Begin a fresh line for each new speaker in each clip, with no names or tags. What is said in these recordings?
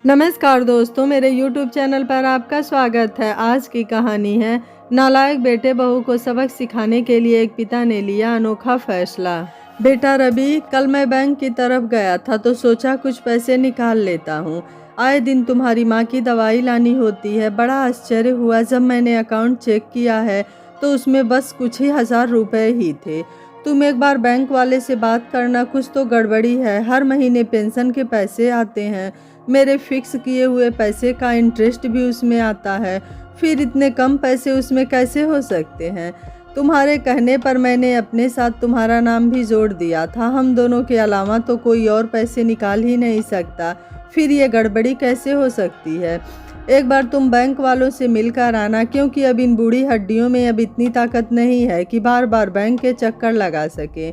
नमस्कार दोस्तों, मेरे YouTube चैनल पर आपका स्वागत है। आज की कहानी है नालायक बेटे बहू को सबक सिखाने के लिए एक पिता ने लिया अनोखा फैसला। बेटा रवि, कल मैं बैंक की तरफ गया था तो सोचा कुछ पैसे निकाल लेता हूँ। आए दिन तुम्हारी माँ की दवाई लानी होती है। बड़ा आश्चर्य हुआ जब मैंने अकाउंट चेक किया है तो उसमें बस कुछ ही 1000 रुपये ही थे। तुम एक बार बैंक वाले से बात करना, कुछ तो गड़बड़ी है। हर महीने पेंशन के पैसे आते हैं, मेरे फिक्स किए हुए पैसे का इंटरेस्ट भी उसमें आता है, फिर इतने कम पैसे उसमें कैसे हो सकते हैं। तुम्हारे कहने पर मैंने अपने साथ तुम्हारा नाम भी जोड़ दिया था। हम दोनों के अलावा तो कोई और पैसे निकाल ही नहीं सकता, फिर ये गड़बड़ी कैसे हो सकती है। एक बार तुम बैंक वालों से मिलकर आना, क्योंकि अब इन बूढ़ी हड्डियों में अब इतनी ताकत नहीं है कि बार बार बैंक के चक्कर लगा सके।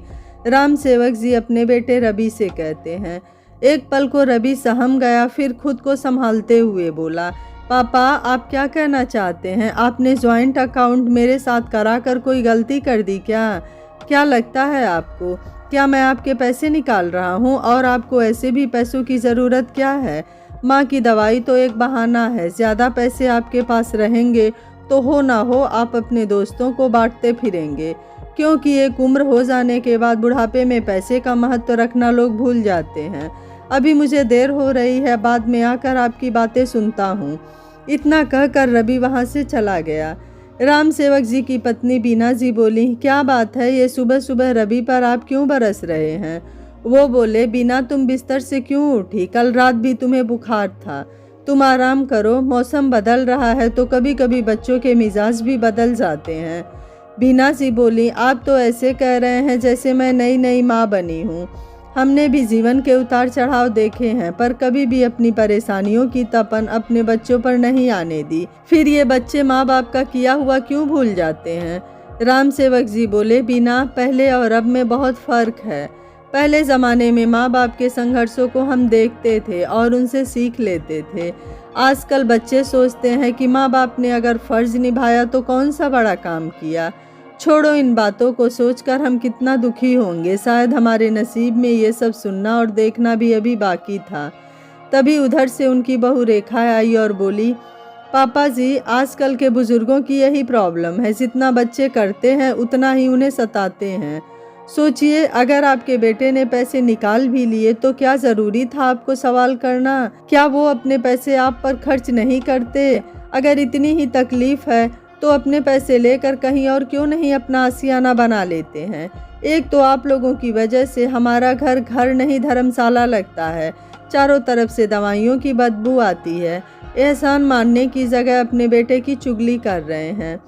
राम सेवक जी अपने बेटे रवि से कहते हैं। एक पल को रवि सहम गया, फिर खुद को संभालते हुए बोला, पापा आप क्या कहना चाहते हैं? आपने ज्वाइंट अकाउंट मेरे साथ कराकर कोई गलती कर दी क्या? क्या लगता है आपको? क्या मैं आपके पैसे निकाल रहा हूँ और आपको ऐसे भी पैसों की ज़रूरत क्या है? माँ की दवाई तो एक बहाना है। ज़्यादा पैसे आपके पास रहेंगे तो हो ना हो आप अपने दोस्तों को बांटते फिरेंगे, क्योंकि एक उम्र हो जाने के बाद बुढ़ापे में पैसे का महत्व रखना लोग भूल जाते हैं। अभी मुझे देर हो रही है, बाद में आकर आपकी बातें सुनता हूँ। इतना कहकर रवि वहाँ से चला गया। राम सेवक जी की पत्नी बीना जी बोली, क्या बात है, ये सुबह सुबह रवि पर आप क्यों बरस रहे हैं? वो बोले, बीना तुम बिस्तर से क्यों उठी? कल रात भी तुम्हें बुखार था। तुम आराम करो, मौसम बदल रहा है तो कभी कभी बच्चों के मिजाज भी बदल जाते हैं। बीना जी बोली, आप तो ऐसे कह रहे हैं जैसे मैं नई नई माँ बनी हूँ। हमने भी जीवन के उतार चढ़ाव देखे हैं, पर कभी भी अपनी परेशानियों की तपन अपने बच्चों पर नहीं आने दी। फिर ये बच्चे माँ बाप का किया हुआ क्यों भूल जाते हैं? राम सेवक जी बोले, बीना पहले और अब में बहुत फर्क है। पहले ज़माने में माँ बाप के संघर्षों को हम देखते थे और उनसे सीख लेते थे। आजकल बच्चे सोचते हैं कि माँ बाप ने अगर फ़र्ज निभाया तो कौन सा बड़ा काम किया। छोड़ो इन बातों को, सोचकर हम कितना दुखी होंगे। शायद हमारे नसीब में ये सब सुनना और देखना भी अभी बाकी था। तभी उधर से उनकी बहू रेखा आई और बोली, पापा जी आजकल के बुजुर्गों की यही प्रॉब्लम है, जितना बच्चे करते हैं उतना ही उन्हें सताते हैं। सोचिए, अगर आपके बेटे ने पैसे निकाल भी लिए तो क्या ज़रूरी था आपको सवाल करना? क्या वो अपने पैसे आप पर खर्च नहीं करते? अगर इतनी ही तकलीफ़ है तो अपने पैसे लेकर कहीं और क्यों नहीं अपना आशियाना बना लेते हैं? एक तो आप लोगों की वजह से हमारा घर घर नहीं धर्मशाला लगता है। चारों तरफ से दवाइयों की बदबू आती है। एहसान मानने की जगह अपने बेटे की चुगली कर रहे हैं।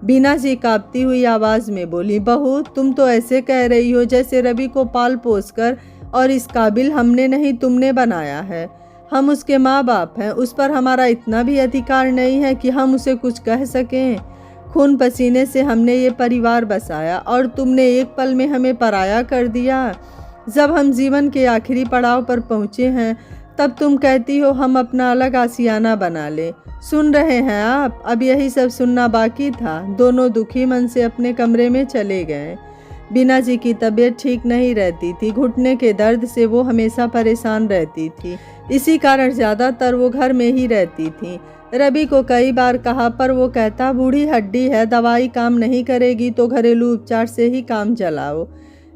बीना जी कांपती हुई आवाज़ में बोली, बहू तुम तो ऐसे कह रही हो जैसे रवि को पाल पोस कर और इस काबिल हमने नहीं तुमने बनाया है। हम उसके माँ बाप हैं, उस पर हमारा इतना भी अधिकार नहीं है कि हम उसे कुछ कह सकें। खून पसीने से हमने ये परिवार बसाया और तुमने एक पल में हमें पराया कर दिया। जब हम जीवन के आखिरी पड़ाव पर पहुँचे हैं तब तुम कहती हो हम अपना अलग आशियाना बना लें। सुन रहे हैं आप? अब यही सब सुनना बाकी था। दोनों दुखी मन से अपने कमरे में चले गए। बीना जी की तबीयत ठीक नहीं रहती थी। घुटने के दर्द से वो हमेशा परेशान रहती थी, इसी कारण ज़्यादातर वो घर में ही रहती थी। रवि को कई बार कहा, पर वो कहता बूढ़ी हड्डी है, दवाई काम नहीं करेगी तो घरेलू उपचार से ही काम चलाओ।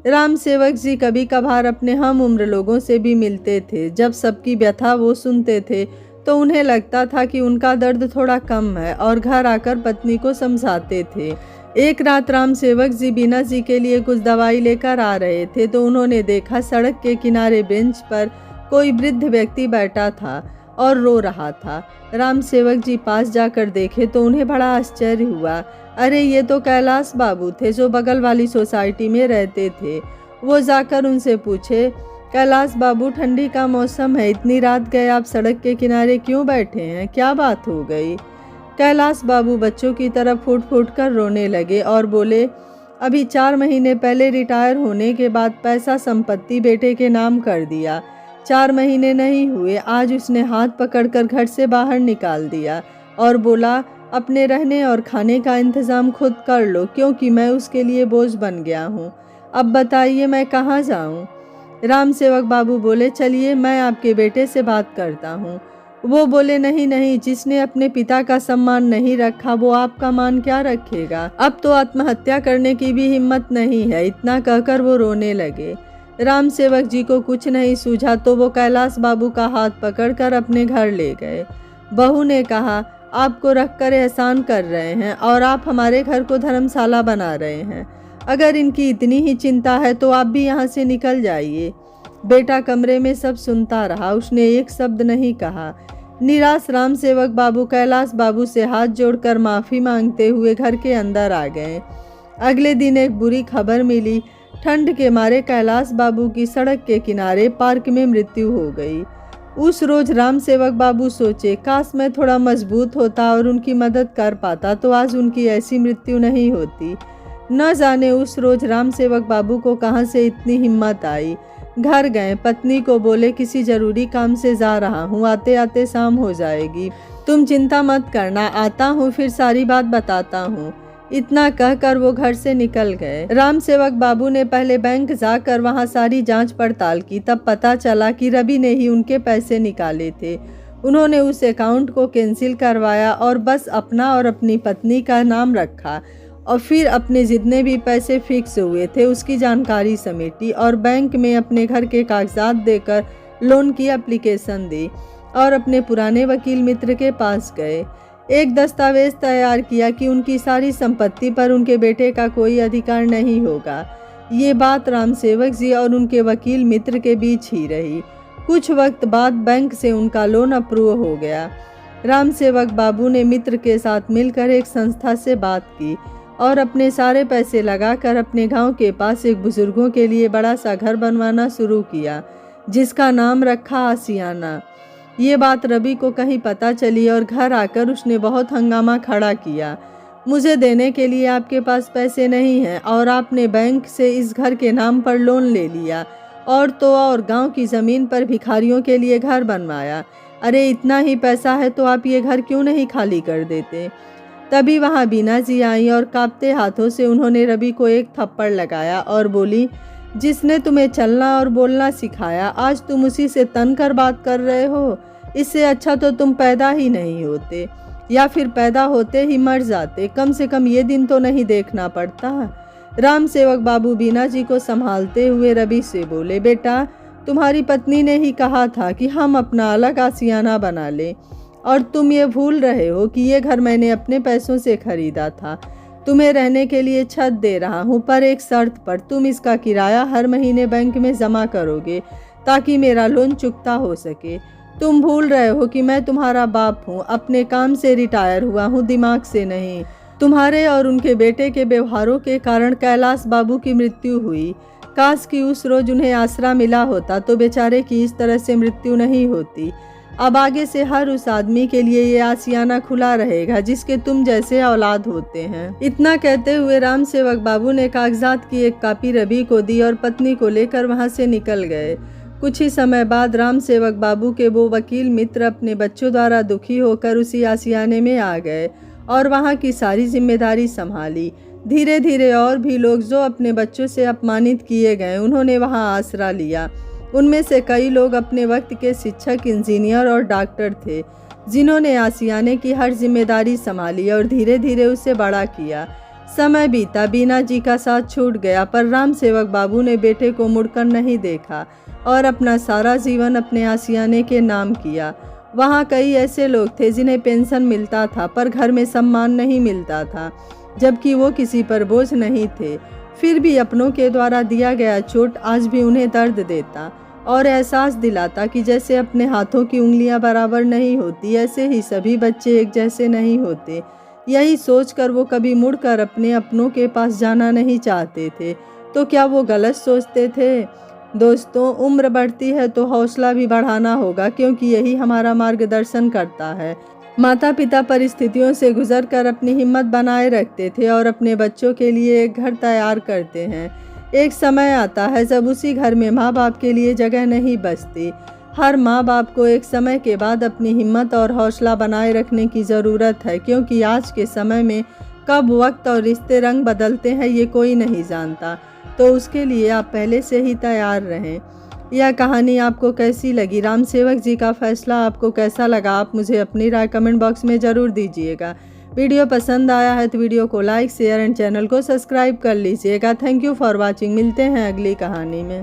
राम सेवक जी कभी कभार अपने हम उम्र लोगों से भी मिलते थे। जब सबकी व्यथा वो सुनते थे तो उन्हें लगता था कि उनका दर्द थोड़ा कम है और घर आकर पत्नी को समझाते थे। एक रात राम सेवक जी बीना जी के लिए कुछ दवाई लेकर आ रहे थे तो उन्होंने देखा सड़क के किनारे बेंच पर कोई वृद्ध व्यक्ति बैठा था और रो रहा था। राम सेवक जी पास जाकर देखे तो उन्हें बड़ा आश्चर्य हुआ। अरे ये तो कैलाश बाबू थे जो बगल वाली सोसाइटी में रहते थे। वो जाकर उनसे पूछे, कैलाश बाबू ठंडी का मौसम है, इतनी रात गए आप सड़क के किनारे क्यों बैठे हैं? क्या बात हो गई? कैलाश बाबू बच्चों की तरह फूट फूट कर रोने लगे और बोले, अभी 4 महीने पहले रिटायर होने के बाद पैसा संपत्ति बेटे के नाम कर दिया। 4 महीने नहीं हुए, आज उसने हाथ पकड़कर घर से बाहर निकाल दिया और बोला, अपने रहने और खाने का इंतज़ाम खुद कर लो, क्योंकि मैं उसके लिए बोझ बन गया हूँ। अब बताइए मैं कहाँ जाऊँ? राम सेवक बाबू बोले, चलिए मैं आपके बेटे से बात करता हूँ। वो बोले, नहीं नहीं, जिसने अपने पिता का सम्मान नहीं रखा वो आपका मान क्या रखेगा। अब तो आत्महत्या करने की भी हिम्मत नहीं है। इतना कहकर वो रोने लगे। राम सेवक जी को कुछ नहीं सूझा तो वो कैलाश बाबू का हाथ पकड़कर अपने घर ले गए। बहू ने कहा, आपको रखकर एहसान कर रहे हैं और आप हमारे घर को धर्मशाला बना रहे हैं। अगर इनकी इतनी ही चिंता है तो आप भी यहाँ से निकल जाइए। बेटा कमरे में सब सुनता रहा, उसने एक शब्द नहीं कहा। निराश राम सेवक बाबू कैलाश बाबू से हाथ जोड़कर माफ़ी मांगते हुए घर के अंदर आ गए। अगले दिन एक बुरी खबर मिली। ठंड के मारे कैलाश बाबू की सड़क के किनारे पार्क में मृत्यु हो गई। उस रोज राम सेवक बाबू सोचे, काश मैं थोड़ा मजबूत होता और उनकी मदद कर पाता तो आज उनकी ऐसी मृत्यु नहीं होती। न जाने उस रोज राम सेवक बाबू को कहाँ से इतनी हिम्मत आई। घर गए, पत्नी को बोले, किसी जरूरी काम से जा रहा हूँ, आते आते शाम हो जाएगी, तुम चिंता मत करना, आता हूँ फिर सारी बात बताता हूँ। इतना कहकर वो घर से निकल गए। राम सेवक बाबू ने पहले बैंक जाकर वहाँ सारी जांच पड़ताल की। तब पता चला कि रवि ने ही उनके पैसे निकाले थे। उन्होंने उस अकाउंट को कैंसिल करवाया और बस अपना और अपनी पत्नी का नाम रखा और फिर अपने जितने भी पैसे फिक्स हुए थे उसकी जानकारी समेटी और बैंक में अपने घर के कागजात देकर लोन की एप्लीकेशन दी और अपने पुराने वकील मित्र के पास गए। एक दस्तावेज तैयार किया कि उनकी सारी संपत्ति पर उनके बेटे का कोई अधिकार नहीं होगा। ये बात राम सेवक जी और उनके वकील मित्र के बीच ही रही। कुछ वक्त बाद बैंक से उनका लोन अप्रूव हो गया। राम सेवक बाबू ने मित्र के साथ मिलकर एक संस्था से बात की और अपने सारे पैसे लगाकर अपने गांव के पास एक बुजुर्गों के लिए बड़ा सा घर बनवाना शुरू किया, जिसका नाम रखा आसियाना। ये बात रवि को कहीं पता चली और घर आकर उसने बहुत हंगामा खड़ा किया। मुझे देने के लिए आपके पास पैसे नहीं हैं और आपने बैंक से इस घर के नाम पर लोन ले लिया और तो और गांव की ज़मीन पर भिखारियों के लिए घर बनवाया। अरे इतना ही पैसा है तो आप ये घर क्यों नहीं खाली कर देते। तभी वहाँ बीना जी आई और कांपते हाथों से उन्होंने रवि को एक थप्पड़ लगाया और बोली, जिसने तुम्हें चलना और बोलना सिखाया आज तुम उसी से तन कर बात कर रहे हो। इससे अच्छा तो तुम पैदा ही नहीं होते या फिर पैदा होते ही मर जाते। कम से कम ये दिन तो नहीं देखना पड़ता। राम सेवक बाबू बीना जी को संभालते हुए रवि से बोले, बेटा तुम्हारी पत्नी ने ही कहा था कि हम अपना अलग आशियाना बना लें और तुम ये भूल रहे हो कि ये घर मैंने अपने पैसों से खरीदा था। तुम्हें रहने के लिए छत दे रहा हूँ पर एक शर्त पर, तुम इसका किराया हर महीने बैंक में जमा करोगे ताकि मेरा लोन चुकता हो सके। तुम भूल रहे हो कि मैं तुम्हारा बाप हूँ, अपने काम से रिटायर हुआ हूँ, दिमाग से नहीं। तुम्हारे और उनके बेटे के व्यवहारों के कारण कैलाश बाबू की मृत्यु हुई। काश कि उस रोज उन्हें आसरा मिला होता तो बेचारे की इस तरह से मृत्यु नहीं होती। अब आगे से हर उस आदमी के लिए ये आशियाना खुला रहेगा जिसके तुम जैसे औलाद होते हैं। इतना कहते हुए राम सेवक बाबू ने कागजात की एक कॉपी रवि को दी और पत्नी को लेकर वहां से निकल गए। कुछ ही समय बाद राम सेवक बाबू के वो वकील मित्र अपने बच्चों द्वारा दुखी होकर उसी आशियाने में आ गए और वहाँ की सारी जिम्मेदारी संभाली। धीरे धीरे और भी लोग जो अपने बच्चों से अपमानित किए गए उन्होंने वहाँ आसरा लिया। उनमें से कई लोग अपने वक्त के शिक्षक, इंजीनियर और डॉक्टर थे जिन्होंने आशियाने की हर जिम्मेदारी संभाली और धीरे धीरे उसे बड़ा किया। समय बीता, बीना जी का साथ छूट गया पर राम सेवक बाबू ने बेटे को मुड़कर नहीं देखा और अपना सारा जीवन अपने आशियाने के नाम किया। वहाँ कई ऐसे लोग थे जिन्हें पेंशन मिलता था पर घर में सम्मान नहीं मिलता था, जबकि वो किसी पर बोझ नहीं थे। फिर भी अपनों के द्वारा दिया गया चोट आज भी उन्हें दर्द देता और एहसास दिलाता कि जैसे अपने हाथों की उंगलियां बराबर नहीं होती, ऐसे ही सभी बच्चे एक जैसे नहीं होते। यही सोचकर वो कभी मुड़कर अपने अपनों के पास जाना नहीं चाहते थे। तो क्या वो गलत सोचते थे? दोस्तों, उम्र बढ़ती है तो हौसला भी बढ़ाना होगा, क्योंकि यही हमारा मार्गदर्शन करता है। माता पिता परिस्थितियों से गुजरकर अपनी हिम्मत बनाए रखते थे और अपने बच्चों के लिए एक घर तैयार करते हैं। एक समय आता है जब उसी घर में माँ बाप के लिए जगह नहीं बचती। हर माँ बाप को एक समय के बाद अपनी हिम्मत और हौसला बनाए रखने की ज़रूरत है, क्योंकि आज के समय में कब वक्त और रिश्ते रंग बदलते हैं ये कोई नहीं जानता। तो उसके लिए आप पहले से ही तैयार रहें। यह कहानी आपको कैसी लगी? राम सेवक जी का फैसला आपको कैसा लगा? आप मुझे अपनी राय कमेंट बॉक्स में ज़रूर दीजिएगा। वीडियो पसंद आया है तो वीडियो को लाइक, शेयर एंड चैनल को सब्सक्राइब कर लीजिएगा। Thank you for watching. मिलते हैं अगली कहानी में।